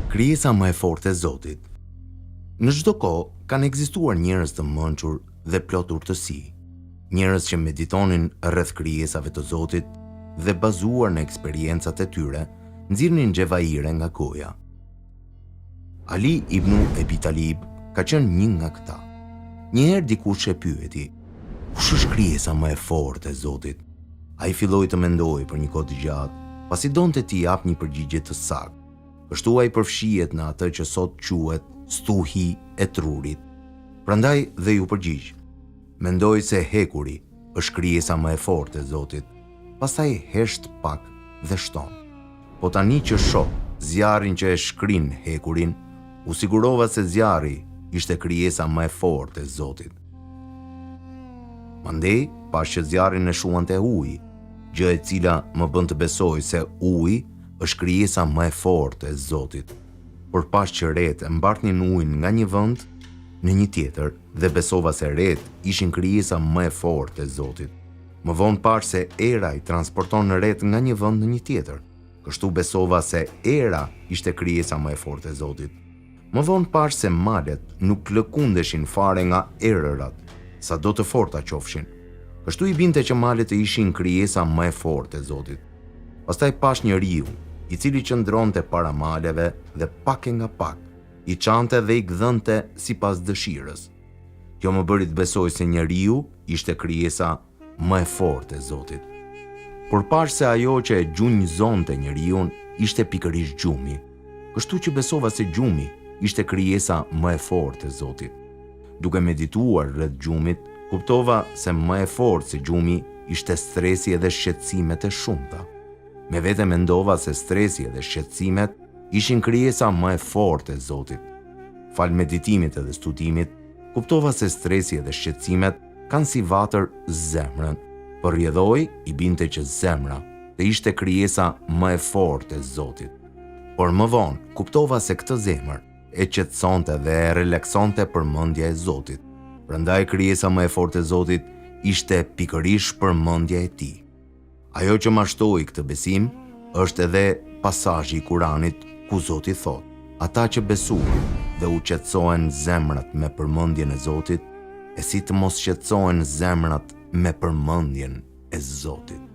Krijesa më e fortë e Zotit. Në çdo kohë kanë ekzistuar njerëz të mençur dhe plot urtësi, njerëz që meditonin rreth krijesave të Zotit dhe bazuar në eksperiencat e tyre, nxirrnin xhevaire nga goja. Ali ibn Abi Talib ka qenë një nga këta. Njëherë dikush e pyeti: "Kush është krijesa më e fortë e Zotit?" Ai filloi të mendojë për një kohë të gjatë, pasi donte t'i jap një përgjigje të saktë. Kështu ai përfshihet në atë që sot quhet stuhi e trurit. Prandaj dhe ju përgjigj: mendoj se hekuri është krijesa më e fortë e Zotit. Pastaj hesht pak dhe shton. Po tani që shoh zjarrin që e shkrin hekurin, u sigurova se zjarri ishte krijesa më e fortë e Zotit. Mandej pash që zjarrin e shuante uji, gjë e cila më bën të besoj se uji është krijesa më e fortë e Zotit. Por pash që ret e mbartnin ujin nga një vend në një tjetër dhe besova se ret ishin krijesa më e fortë e Zotit. Më vonë pash se era i transporton ret nga një vend në një tjetër. Kështu besova se era ishte krijesa më e fortë e Zotit. Më vonë pash se malet nuk lëkundeshin fare nga erërat, sa do të forta qofshin. Kështu i binte që malet të ishin krijesa më e fortë e Zotit. Pastaj pash njeriu, i cili qëndronte para maleve dhe pak e nga pak, i çante dhe i gdhënte sipas dëshirës. Kjo më bëri të besoj se njeriu ishte krijesa më e fortë e Zotit. Por pash se ajo që e gjunjëzonte njeriun ishte pikërisht gjumi. Kështu që besova se gjumi ishte krijesa më e fortë e Zotit. Duke medituar rreth gjumit, kuptova se më e fortë se gjumi ishte stresi dhe shqetësimet e shumta. Me vete mendova se stresi dhe shqetësimet ishin krijesa më e fortë e Zotit. Fal meditimit dhe studimit, kuptova se stresi dhe shqetësimet kanë si vatër zemrën. Por rrjedhoi i binte që zemra të ishte krijesa më e fortë e Zotit. Por më vonë kuptova se këtë zemër e qetësonte dhe e relaksonte përmendja e Zotit. Prandaj krijesa më e fortë e Zotit ishte pikërisht përmendja e tij. Ajo që mashtoi këtë besim është edhe pasazhi i Kuranit ku Zoti thotë: ata që besojnë dhe u qetësohen zemrat me përmendjen e Zotit, e si të mos qetësohen zemrat me përmendjen e Zotit.